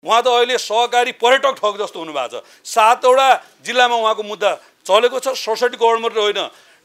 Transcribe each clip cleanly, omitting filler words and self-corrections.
उहाँ त अहिले सहकारी पर्यटक ठग जस्तो हुनुभएको छ। 7वटा जिल्लामा उहाँको मुद्दा चलेको छ। 67 करोड मात्रै होइन,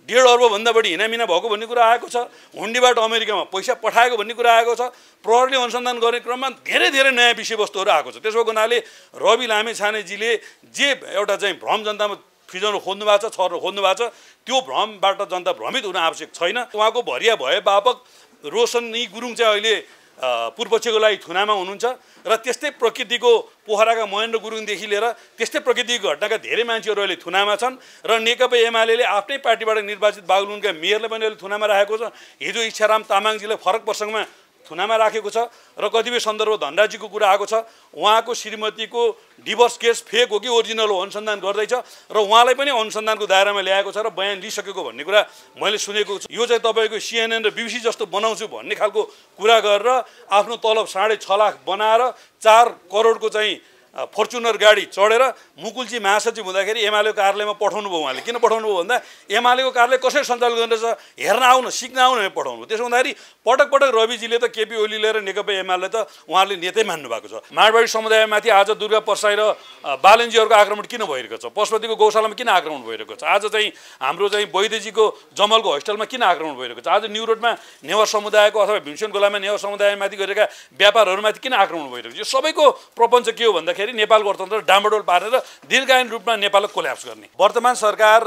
1.5 अर्बभन्दा बढी हिनामिना भएको भन्ने कुरा आएको छ। हुन्डीबाट अमेरिकामा पैसा पठाएको भन्ने कुरा आएको छ। प्रहरीले अनुसन्धान गर्ने क्रममा धेरै नयाँ विषयवस्तुहरू आएको छ। त्यसो हुनाले रवि लामेछानेजीले जे एउटा चाहिँ भ्रम जनतामा फिजाउन खोज्नु भएको छ, छर्न खोज्नु भएको छ, त्यो भ्रमबाट जनता भ्रमित हुन आवश्यक छैन। उहाँको भरिया भए बापक रोशनी गुरुङ चाहिँ अहिले पूर्वपक्षको लागि थुनामा हुनुहुन्छ र त्यस्तै प्रकृतिको पोखराका महेन्द्र गुरुङदेखि लिएर त्यस्तै प्रकृतिको घटनाका धेरै मान्छेहरू अहिले थुनामा छन् र नेकपा एमाले आफ्नै पार्टीबाट निर्वाचित बागलुङका मेयरलाई पनि अहिले थुनामा राखेको छ। हिजो इच्छाराम तामाङजीलाई फरक प्रसङ्गमा थुनामा राखेको छ र कतिपय सन्दर्भ धनराजीको कुरा आएको छ। उहाँको श्रीमतीको डिभोर्स केस फेक हो कि ओरिजिनल हो अनुसन्धान गर्दैछ र उहाँलाई पनि अनुसन्धानको दायरामा ल्याएको छ र बयान लिइसकेको भन्ने कुरा मैले सुनेको छु। यो चाहिँ तपाईँको CNN र BBC जस्तो बनाउँछु भन्ने खालको कुरा गरेर आफ्नो तलब 6.5 लाख बनाएर 4 करोडको चाहिँ फर्चुनर गाडी चढेर मुकुलजी महासचिव हुँदाखेरि एमालेको कार्यालयमा पठाउनु भयो। उहाँले किन पठाउनु भयो भन्दा एमालेको कार्यालय कसरी सञ्चालन गर्दैछ हेर्न आउन, सिक्न आउन पठाउनु। त्यसो हुँदाखेरि पटक रविजीले त केपी ओलीले र नेकपा एमाले त उहाँले नेतै मान्नु भएको छ। माडवाडी समुदायमाथि आज दुर्गा परसाई र बालनजीहरूको आक्रमण किन भइरहेको छ? पशुपतिको गौशालामा किन आक्रमण भइरहेको छ? आज चाहिँ हाम्रो चाहिँ वैद्यजीको जमलको होस्टेलमा किन आक्रमण भइरहेको छ? आज न्यु रोडमा नेवार समुदायको अथवा भीमसेन गोलामा नेवार समुदायमाथि गरेका व्यापारहरूमाथि किन आक्रमण भइरहेको छ? यो सबैको प्रपञ्च के हो भन्दाखेरि नेपालको अर्थतन्त्र डामाडोल पारेर दीर्घकालीन रूपमा नेपाललाई कोल्याप्स गर्ने। वर्तमान सरकार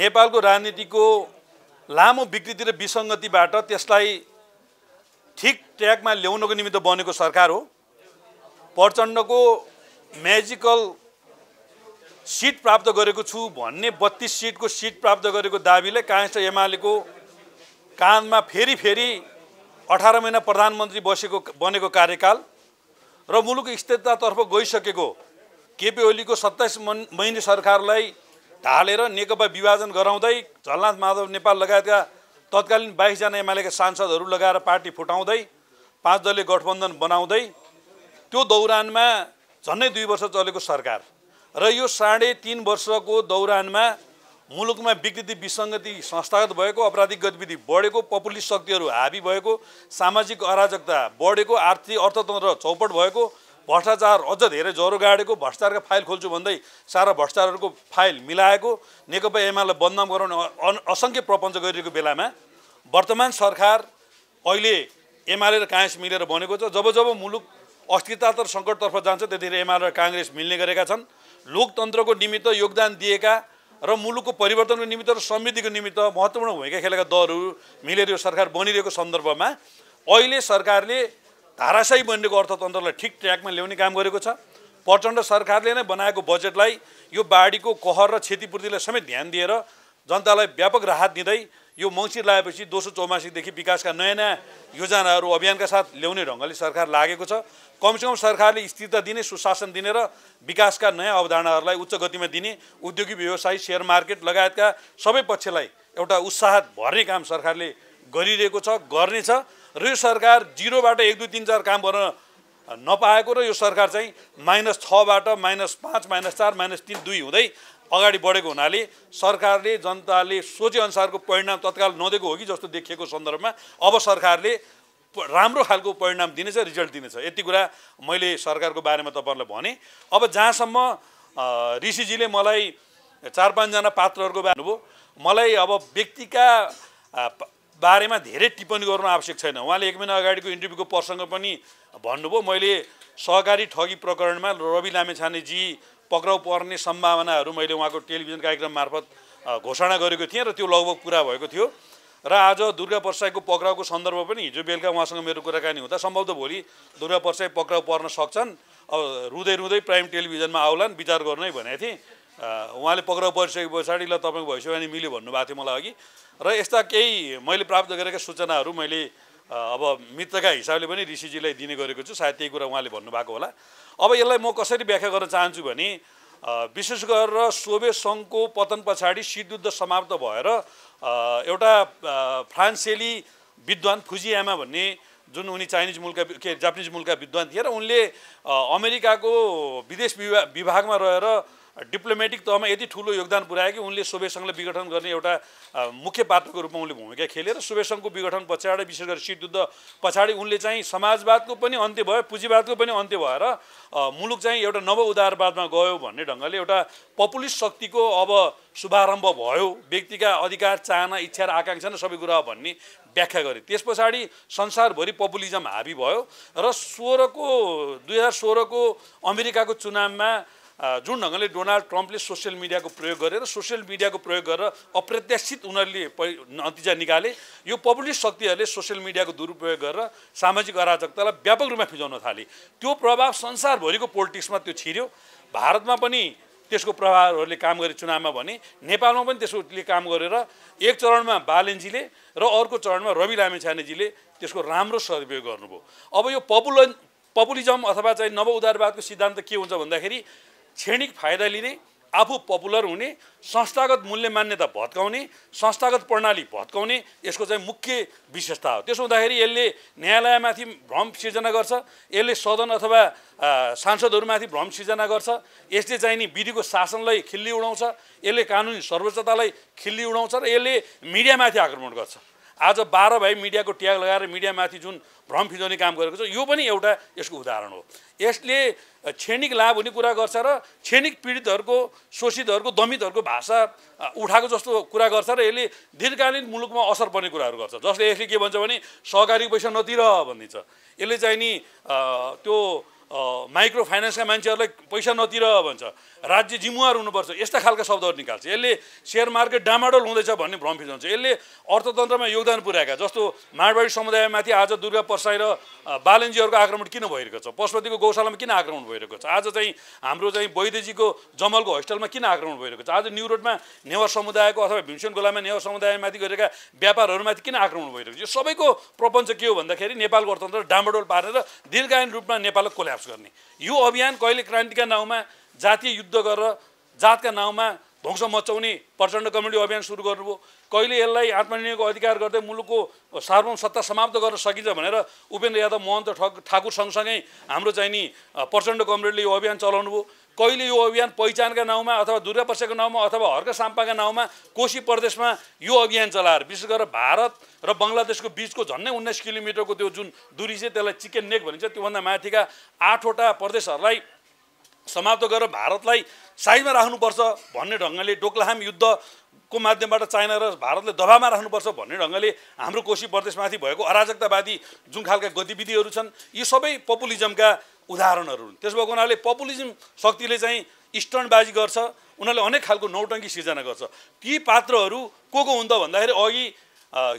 नेपालको राजनीतिको लामो विकृति र विसङ्गतिबाट त्यसलाई ठिक ट्र्याकमा ल्याउनको निमित्त बनेको सरकार हो। प्रचण्डको म्याजिकल सिट प्राप्त गरेको छु भन्ने 32 सिटको सिट प्राप्त गरेको दाबीले काङ्ग्रेस र एमालेको काँधमा फेरि 18 महिना प्रधानमन्त्री बनेको कार्यकाल र मुलुक स्थिरतातर्फ गइसकेको केपी ओलीको 27 महिने सरकारलाई ढालेर नेकपा विभाजन गराउँदै झलनाथ माधव नेपाल लगायतका तत्कालीन 22 जना एमालेका सांसदहरू लगाएर पार्टी फुटाउँदै 5 दलीय गठबन्धन बनाउँदै त्यो दौरानमा झन्डै 2 वर्ष चलेको सरकार र यो 3.5 वर्षको दौरानमा मुलुकमा विकृति विसङ्गति संस्थागत भएको, अपराधिक गतिविधि बढेको, पपुलिस्ट शक्तिहरू हाबी भएको, सामाजिक अराजकता बढेको, आर्थिक अर्थतन्त्र चौपट भएको, भ्रष्टाचार अझ धेरै ज्वरो गाडेको, भ्रष्टाचारका फाइल खोल्छु भन्दै सारा भ्रष्टाचारहरूको फाइल मिलाएको, नेकपा एमालेलाई बदनाम गराउने असङ्ख्य प्रपञ्च गरिरहेको बेलामा वर्तमान सरकार अहिले एमाले र काङ्ग्रेस मिलेर बनेको छ। जब मुलुक अस्थिरतातर्फ सङ्कटतर्फ जान्छ त्यतिखेर एमाले र काङ्ग्रेस मिल्ने गरेका छन्। लोकतन्त्रको निमित्त योगदान दिएका र मुलुकको परिवर्तनको निमित्त र समृद्धिको निमित्त महत्त्वपूर्ण भूमिका खेलेका दलहरू मिलेर यो सरकार बनिरहेको सन्दर्भमा अहिले सरकारले धाराशायी बनिरहेको अर्थतन्त्रलाई ठिक ट्र्याकमा ल्याउने काम गरेको छ। प्रचण्ड सरकारले नै बनाएको बजेटलाई यो बाढीको कहर र क्षतिपूर्तिलाई समेत ध्यान दिएर जनतालाई व्यापक राहत दिँदै यो मङ्सिर लागेपछि दोस्रो चौमासीदेखि विकासका नयाँ योजनाहरू अभियानका साथ ल्याउने ढङ्गले सरकार लागेको छ। कमसेकम सरकारले स्थिरता दिने, सुशासन दिने र विकासका नयाँ अवधारणाहरूलाई उच्च गतिमा दिने, उद्योगिक व्यवसाय, सेयर मार्केट लगायतका सबै पक्षलाई एउटा उत्साह भर्ने काम सरकारले गरिरहेको छ, गर्नेछ। र यो सरकार 0बाट 1, 2, 3, 4 काम गर्न नपाएको र यो सरकार चाहिँ -6बाट -5, -4, -3, -2 हुँदै अगाडि बढेको हुनाले सरकारले जनताले सोचेअनुसारको परिणाम तत्काल नदिएको हो कि जस्तो देखिएको सन्दर्भमा अब सरकारले राम्रो खालको परिणाम दिनेछ, रिजल्ट दिनेछ। यति कुरा मैले सरकारको बारेमा तपाईहरुलाई भने। अब जहाँसम्म ऋषिजीले मलाई 4-5 जना पात्रहरूको बारे भन्नुभयो, मलाई अब व्यक्तिका बारेमा धेरै टिप्पणी गर्नु आवश्यक छैन। उहाँले 1 महिना अगाडिको इन्टरभ्यूको प्रसङ्ग पनि भन्नुभयो। मैले सहकारी ठगी प्रकरणमा रवि लामेछानेजी पक्राउ पर्ने सम्भावनाहरू मैले उहाँको टेलिभिजन कार्यक्रम मार्फत घोषणा गरेको थिएँ र त्यो लगभग पुरा भएको थियो। र आज दुर्गा परसाईको पक्राउको सन्दर्भ पनि हिजो बेलुका उहाँसँग मेरो कुराकानी हुँदा सम्भवतः भोलि दुर्गा परसाई पक्राउ पर्न सक्छन्, अब रुँदै प्राइम टेलिभिजनमा आउलान्, विचार गर्नै भनेको थिएँ। उहाँले पक्राउ परिसके पछाडि ल तपाईँको भविष्यवाणी मिल्यो भन्नुभएको थियो मलाई अघि। र यस्ता केही मैले प्राप्त गरेका सूचनाहरू मैले अब मित्रका हिसाबले पनि ऋषिजीलाई दिने गरेको छु। सायद त्यही कुरा उहाँले भन्नुभएको होला। अब यसलाई म कसरी व्याख्या गर्न चाहन्छु भने विशेष गरेर सोभियत सङ्घको पतन पछाडि शीतयुद्ध समाप्त भएर एउटा फ्रान्सेली विद्वान फुजियामा भन्ने जुन उनी चाइनिज मुलका जापानिज मुलका विद्वान थिए र उनले अमेरिकाको विदेश विभागमा रहेर डिप्लोमेटिक तहमा यति ठुलो योगदान पुर्याए कि उनले सोभियत सङ्घलाई विघटन गर्ने एउटा मुख्य पात्रको रूपमा उनले भूमिका खेले र सोभियत सङ्घको विघटन पछाडि विशेष गरी शीतयुद्ध पछाडि उनले चाहिँ समाजवादको पनि अन्त्य भयो, पुँजीवादको पनि अन्त्य भएर मुलुक चाहिँ एउटा नव उदारवादमा गयो भन्ने ढङ्गले एउटा पपुलिस्ट शक्तिको अब शुभारम्भ भयो। व्यक्तिका अधिकार, चाहना, इच्छा र आकाङ्क्षा नै सबै कुरा भन्ने व्याख्या गरे। त्यस पछाडि संसारभरि पपुलिजम हावी भयो र 2016 को अमेरिकाको चुनावमा जुन ढङ्गले डोनाल्ड ट्रम्पले सोसियल मिडियाको प्रयोग गरेर अप्रत्याशित उनीहरूले नतिजा निकाले। यो पपुलिस्ट शक्तिहरूले सोसियल मिडियाको दुरुपयोग गरेर सामाजिक अराजकतालाई व्यापक रूपमा फिजाउन थाले। त्यो प्रभाव संसारभरिको पोलिटिक्समा त्यो छिर्यो। भारतमा पनि त्यसको प्रभावहरूले काम गरे चुनावमा भने, नेपालमा पनि त्यसले काम गरेर एक चरणमा बालेनजीले र अर्को चरणमा रवि लामिछानेजीले त्यसको राम्रो सदुपयोग गर्नुभयो। अब यो पपुलिजम अथवा चाहिँ नव उदारवादको सिद्धान्त के हुन्छ भन्दाखेरि क्षणिक फाइदा लिने, आफू पपुलर हुने, संस्थागत मूल्य मान्यता भत्काउने, संस्थागत प्रणाली भत्काउने यसको चाहिँ मुख्य विशेषता हो। त्यसो हुँदाखेरि यसले न्यायालयमाथि भ्रम सिर्जना गर्छ, यसले सदन अथवा सांसदहरूमाथि भ्रम सिर्जना गर्छ, यसले चाहिँ नि विधिको शासनलाई खिल्ली उडाउँछ, यसले कानुनी सर्वोच्चतालाई खिल्ली उडाउँछ र यसले मिडियामाथि आक्रमण गर्छ। आज 12 भाइ मिडियाको ट्याग लगाएर मिडियामाथि जुन भ्रम फिजाउने काम गरेको छ यो पनि एउटा यसको उदाहरण हो। यसले क्षणिक लाभ हुने कुरा गर्छ र क्षणिक पीडितहरूको, शोषितहरूको, दमितहरूको भाषा उठाएको जस्तो कुरा गर्छ र यसले दीर्घकालीन मुलुकमा असर पर्ने कुराहरू गर्छ। जसले यसले के भन्छ भने सहकारी पैसा नतिर भनिदिन्छ, यसले चाहिँ नि त्यो माइक्रो फाइनेन्सका मान्छेहरूलाई पैसा नतिर भन्छ, राज्य जिम्मेवार हुनुपर्छ, यस्ता खालका शब्दहरू निकाल्छ। यसले सेयर मार्केट डामाडोल हुँदैछ भन्ने भ्रम फिजाउँछ। यसले अर्थतन्त्रमा योगदान पुर्याएका जस्तो माडवाडी समुदायमाथि आज दुर्गा परसाई र बालेनजीहरूको आक्रमण किन भइरहेको छ, पशुपतिको गौशालामा किन आक्रमण भइरहेको छ, आज चाहिँ हाम्रो चाहिँ वैद्यजीको जमलको होस्टेलमा किन आक्रमण भइरहेको छ, आज न्यू रोडमा नेवार समुदायको अथवा भीमसेन गोलामा नेवार समुदायमाथि गरेका व्यापारहरूमाथि किन आक्रमण भइरहेको छ। यो सबैको प्रपञ्च के हो भन्दाखेरि नेपालको अर्थतन्त्र डामाडोल पारेर दीर्घकालीन रूपमा नेपाललाई कोल्याप्स गर्ने। यो अभियान कहिले क्रान्तिका नाउँमा जातीय युद्ध गरेर जातका नाउँमा ध्वंस मचाउने प्रचण्ड कम्युनिटी अभियान सुरु गर्नुभयो, कहिले यसलाई आत्मनिर्णयको अधिकार गर्दै मुलुकको सार्वभौम सत्ता समाप्त गर्न सकिन्छ भनेर उपेन्द्र यादव, महन्त ठाकुर सँगसँगै हाम्रो चाहिँ नि प्रचण्ड कम्युनिटीले यो अभियान चलाउनु भयो। कहिले यो अभियान पहिचानका नाउँमा अथवा दुर्गा परसाईको नाउँमा अथवा हर्क साम्पाका नाउँमा कोशी प्रदेशमा यो अभियान चलाएर विशेष गरेर भारत र बङ्गलादेशको बिचको झन्डै 19 किलोमिटरको त्यो जुन दूरी छ त्यसलाई चिकन नेक भनिन्छ, त्योभन्दा माथिका 8वटा प्रदेशहरूलाई समाप्त गरेर भारतलाई साइडमा राख्नुपर्छ भन्ने ढङ्गले डोक्लाहाम युद्धको माध्यमबाट चाइना र भारतले दबावमा राख्नुपर्छ भन्ने ढङ्गले हाम्रो कोशी प्रदेशमाथि भएको अराजकतावादी जुन खालका गतिविधिहरू छन् यी सबै पपुलिजमका उदाहरणहरू हुन्। त्यसो भएको हुनाले पपुलिजम शक्तिले चाहिँ स्टन्टबाजी गर्छ, उनीहरूले अनेक खालको नौटङ्की सिर्जना गर्छ। ती पात्रहरू को हुन् त भन्दाखेरि अघि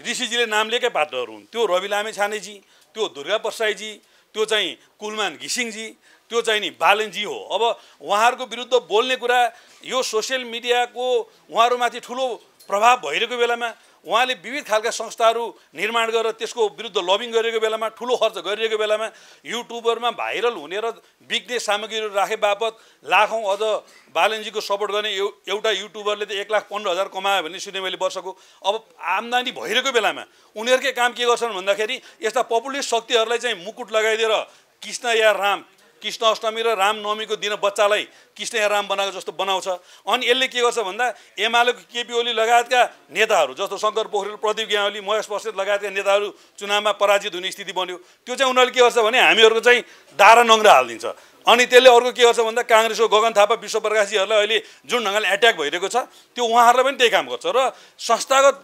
ऋषिजीले नाम लिएकै पात्रहरू हुन्। त्यो रवि लामिछानेजी, त्यो दुर्गा परसाईजी, त्यो चाहिँ कुलमान घिसिङजी, त्यो चाहिँ नि बालेनजी हो। अब उहाँहरूको विरुद्ध बोल्ने कुरा यो सोसियल मिडियाको उहाँहरूमाथि ठुलो प्रभाव भइरहेको बेलामा उहाँले विविध खालका संस्थाहरू निर्माण गरेर त्यसको विरुद्ध लबिङ गरेको बेलामा, ठुलो खर्च गरिरहेको बेलामा युट्युबरमा भाइरल हुने र बिग्ने सामग्रीहरू राखे बापत लाखौँ अझ बालेनजीको सपोर्ट गर्ने एउटा युट्युबरले त 1,15,000 कमायो भन्ने सुने मैले वर्षको। अब आम्दानी भइरहेको बेलामा उनीहरूकै काम के गर्छन् भन्दाखेरि यस्ता पपुलिस्ट शक्तिहरूलाई चाहिँ मुकुट लगाइदिएर कृष्ण या राम, कृष्ण अष्टमी र रामनवमीको दिन बच्चालाई कृष्ण या राम बनाएको जस्तो बनाउँछ। अनि यसले के गर्छ भन्दा एमालेको केपी ओली लगायतका नेताहरू जस्तो शङ्कर पोखरेल, प्रदीप ग्यावाली, महेश बस्नेत लगायतका नेताहरू चुनावमा पराजित हुने स्थिति बन्यो। त्यो चाहिँ उनीहरूले के गर्छ भने हामीहरूको चाहिँ दारा नङ्ग्रा हालिदिन्छ। अनि त्यसले अर्को के गर्छ भन्दा काङ्ग्रेसको गगन थापा, विश्वप्रकाशजीहरूलाई अहिले जुन ढङ्गले एट्याक भइरहेको छ त्यो उहाँहरूलाई पनि त्यही काम गर्छ र संस्थागत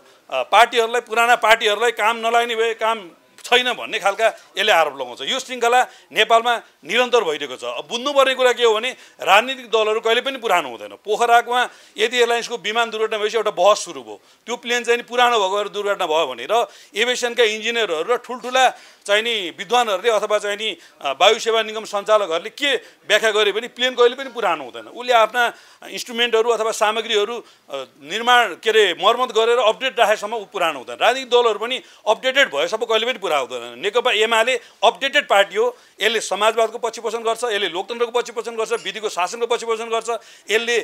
पार्टीहरूलाई, पुराना पार्टीहरूलाई काम नलाग्ने भए काम छैन भन्ने खालका यसले आरोप लगाउँछ। यो श्रृङ्खला नेपालमा निरन्तर भइरहेको छ। अब बुझ्नुपर्ने कुरा के हो भने राजनीतिक दलहरू कहिले पनि पुरानो हुँदैन। पोखरामा यदि एयरलाइन्सको विमान दुर्घटना भएपछि एउटा बहस सुरु भयो, त्यो प्लेन चाहिँ पुरानो भएको दुर्घटना भयो भनेर एभिएसनका इन्जिनियरहरू र ठुल्ठुला चाहिँ नि विद्वानहरूले अथवा चाहिँ नि वायु सेवा निगम सञ्चालकहरूले के व्याख्या गरे भने प्लेन कहिले पनि पुरानो हुँदैन। उसले आफ्ना इन्स्ट्रुमेन्टहरू अथवा सामग्रीहरू निर्माण मर्मत गरेर अपडेट राखेसम्म ऊ पुरानो हुँदैन। राजनीतिक दलहरू पनि अपडेटेड भएसम्म कहिले पनि पुरा हुँदैन। नेकपा एमाले अपडेटेड पार्टी हो। यसले समाजवादको पक्षपोषण गर्छ, यसले लोकतन्त्रको पक्षपोषण गर्छ, विधिको शासनको पक्षपोषण गर्छ, यसले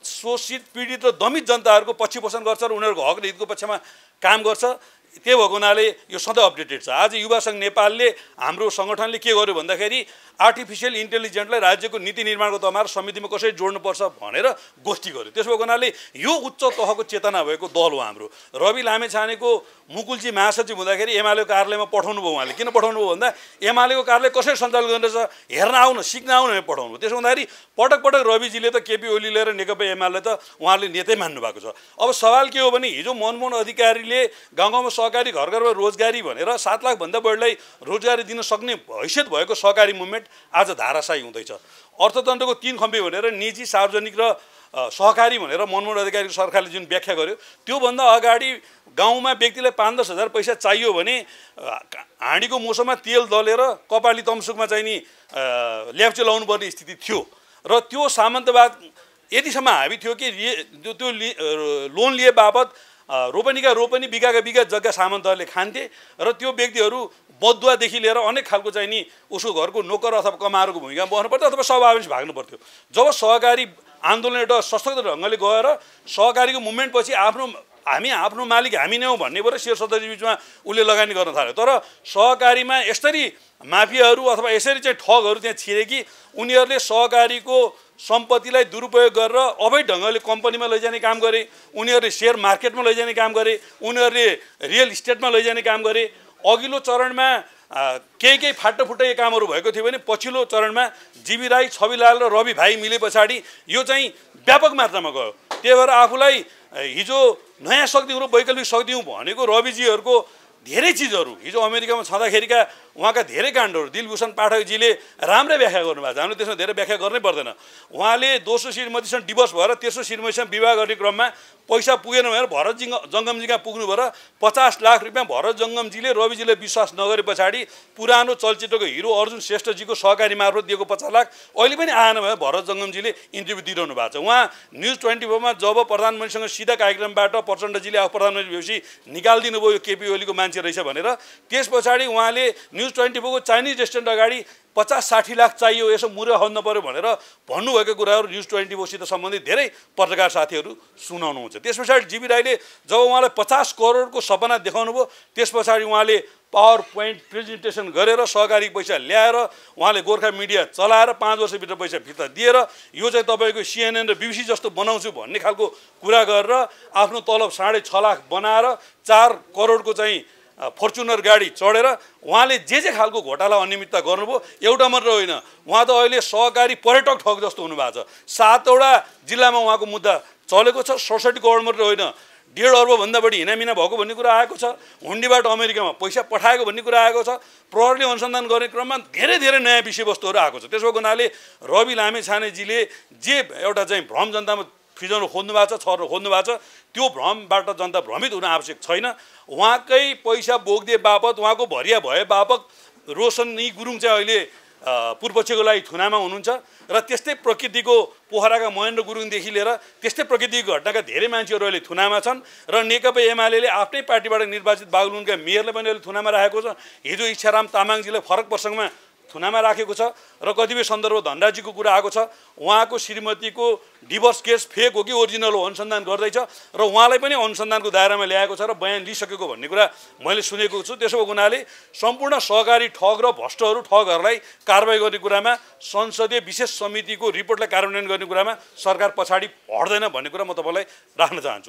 शोषित, पीडित र दमित जनताहरूको पक्षपोषण गर्छ र उनीहरूको हक र हितको पक्षमा काम गर्छ। त्यही भएको हुनाले यो सधैँ अपडेटेड छ। आज युवा सङ्घ नेपालले हाम्रो सङ्गठनले के गर्यो भन्दाखेरि आर्टिफिसियल इन्टेलिजेन्सलाई राज्यको नीति निर्माणको तहमा समितिमा कसरी जोड्नुपर्छ भनेर गोष्ठी गर्यो। त्यसो भएको हुनाले यो उच्च तहको चेतना भएको दल हो हाम्रो। रवि लामेछानेको मुकुलजी महासचिव हुँदाखेरि एमालेको कार्यालयमा पठाउनु भयो। उहाँले किन पठाउनु भयो भन्दा एमालेको कार्यालय कसरी सञ्चालन गर्दैछ हेर्न आउन सिक्न आउन पठाउनु भयो। त्यसो हुँदाखेरि पटक पटक रविजीले त केपी ओली लिएर नेकपा एमाले त उहाँले नेतै मान्नु भएको छ। अब सवाल के हो भने हिजो मनमोहन अधिकारीले गाउँ गाउँमा सहकारी घर घरमा रोजगारी भनेर 7 लाखभन्दा बढीलाई रोजगारी दिन सक्ने हैसियत भएको सहकारी मुभमेन्ट आज धाराशाही हुँदैछ। अर्थतन्त्रको 3 खम्बे भनेर निजी सार्वजनिक र सहकारी भनेर मनमोहन अधिकारीको सरकारले जुन व्याख्या गर्यो त्योभन्दा अगाडि गाउँमा व्यक्तिलाई 5-10 हजार पैसा चाहियो भने हाँडीको मोसोमा तेल दलेर कपाली तमसुकमा चाहिँ नि ल्याप्चे लाउनु पर्ने स्थिति थियो र त्यो सामन्तवाद यतिसम्म हावी थियो कि त्यो लोन लिए बापत रोपनीका रोपनी बिगाका बिगा जग्गा सामन्तहरूले खान्थे र त्यो व्यक्तिहरू बदुवादेखि लिएर अनेक खालको चाहिँ नि उसको घरको नोकर अथवा कमारको भूमिका बस्नु पर्थ्यो अथवा सभावेश भाग्नु पर्थ्यो। जब सहकारी आन्दोलन एउटा सशक्त ढङ्गले गएर सहकारीको मुभमेन्ट पछि हामी आफ्नो मालिक हामी नै हौँ भन्ने भएर शेयर सदस्य बिचमा उसले लगानी गर्न थाल्यो। तर सहकारीमा यसरी माफियाहरू अथवा यसरी चाहिँ ठगहरू त्यहाँ छिरे कि उनीहरूले सहकारीको सम्पत्तिलाई दुरुपयोग गरेर अवैध ढङ्गले कम्पनीमा लैजाने काम गरे, उनीहरूले सेयर मार्केटमा लैजाने काम गरे, उनीहरूले रियल इस्टेटमा लैजाने काम गरे। अघिल्लो चरणमा केही फाटोफुट्टै कामहरू भएको थियो भने पछिल्लो चरणमा जीवी राई, छविलाल र रवि भाइ मिले पछाडि यो चाहिँ व्यापक मात्रामा गयो। त्यही भएर आफूलाई हिजो नयाँ शक्ति र वैकल्पिक शक्ति भनेको रविजीहरूको धेरै चिजहरू हिजो अमेरिकामा छँदाखेरिका उहाँका धेरै काण्डहरू दिलभूषण पाठकजीले राम्रै व्याख्या गर्नुभएको छ। हामीले त्यसमा धेरै व्याख्या गर्नै पर्दैन। उहाँले दोस्रो श्रीमतीसँग डिभोर्स भएर तेस्रो श्रीमतीसँग विवाह गर्ने क्रममा पैसा पुगेन भनेर भरत जङ्गमजीका पुग्नु भएर 50 लाख रुपियाँ भरत जङ्गमजीले रविजीले विश्वास नगरे पछाडि पुरानो चलचित्रको हिरो अर्जुन श्रेष्ठजीको सहकारी मार्फत दिएको 50 लाख अहिले पनि आएन भने भरत जङ्गमजीले इन्टरभ्यू दिइरहनु भएको छ। उहाँ न्युज 24 मा जब प्रधानमन्त्रीसँग सिधा कार्यक्रमबाट प्रचण्डजीले आफू प्रधानमन्त्री भएपछि निकालिदिनु भयो यो केपी ओलीको मान्छे रहेछ भनेर त्यस पछाडि उहाँले न्युज 24 को चाइनिज रेस्टुरेन्ट अगाडि 50-60 लाख चाहियो यसो मुरे हल्न पर्यो भनेर भन्नुभएको कुराहरू न्युज 24 सित सम्बन्धित धेरै पत्रकार साथीहरू सुनाउनुहुन्छ। त्यस पछाडि जीवी राईले जब उहाँलाई 50 करोडको सपना देखाउनु भयो त्यस पछाडि उहाँले पावर पोइन्ट प्रेजेन्टेसन गरेर सहकारी पैसा ल्याएर उहाँले गोर्खा मिडिया चलाएर 5 वर्षभित्र पैसा फिर्ता दिएर यो चाहिँ तपाईँको CNN र BBC जस्तो बनाउँछु भन्ने खालको कुरा गरेर आफ्नो तलब 6.5 लाख बनाएर 4 करोडको चाहिँ फर्चुनर गाडी चढेर उहाँले जे खालको घोटाला अनियमितता गर्नुभयो एउटा मात्र होइन, उहाँ त अहिले सहकारी पर्यटक ठग जस्तो हुनुभएको छ। 7वटा जिल्लामा उहाँको मुद्दा चलेको छ। 67 करोड मात्र होइन 1.5 अर्बभन्दा बढी हिनामिना भएको भन्ने कुरा आएको छ। हुन्डीबाट अमेरिकामा पैसा पठाएको भन्ने कुरा आएको छ। प्रहरीले अनुसन्धान गर्ने क्रममा धेरै नयाँ विषयवस्तुहरू आएको छ। त्यसको हुनाले रवि लामेछानेजीले जे एउटा चाहिँ भ्रम जनतामा फिजाउनु खोज्नु भएको छ छर्न खोज्नु भएको छ त्यो भ्रमबाट जनता भ्रमित हुन आवश्यक छैन। उहाँकै पैसा बोक्दे बापत उहाँको भरिया भए बापत रोशनी गुरुङ चाहिँ अहिले पूर्वपक्षको लागि थुनामा हुनुहुन्छ र त्यस्तै प्रकृतिको पोखराका महेन्द्र गुरुङदेखि लिएर त्यस्तै प्रकृतिको घटनाका धेरै मान्छेहरू अहिले थुनामा छन् र नेकपा एमाले आफ्नै पार्टीबाट निर्वाचित बागलुङका मेयरले पनि अहिले थुनामा राखेको छ। हिजो इच्छाराम तामाङजीलाई फरक प्रसङ्गमा थुनामा राखेको छ र कतिपय सन्दर्भ धनराजीको कुरा आएको छ। उहाँको श्रीमतीको डिभोर्स केस फेक हो कि ओरिजिनल हो अनुसन्धान गर्दैछ र उहाँलाई पनि अनुसन्धानको दायरामा ल्याएको छ र बयान लिइसकेको भन्ने कुरा मैले सुनेको छु। त्यसो भएको हुनाले सम्पूर्ण सहकारी ठग र ठगहरूलाई कारबाही गर्ने कुरामा संसदीय विशेष समितिको रिपोर्टलाई कार्यान्वयन गर्ने कुरामा सरकार पछाडि हट्दैन भन्ने कुरा म तपाईँलाई राख्न चाहन्छु।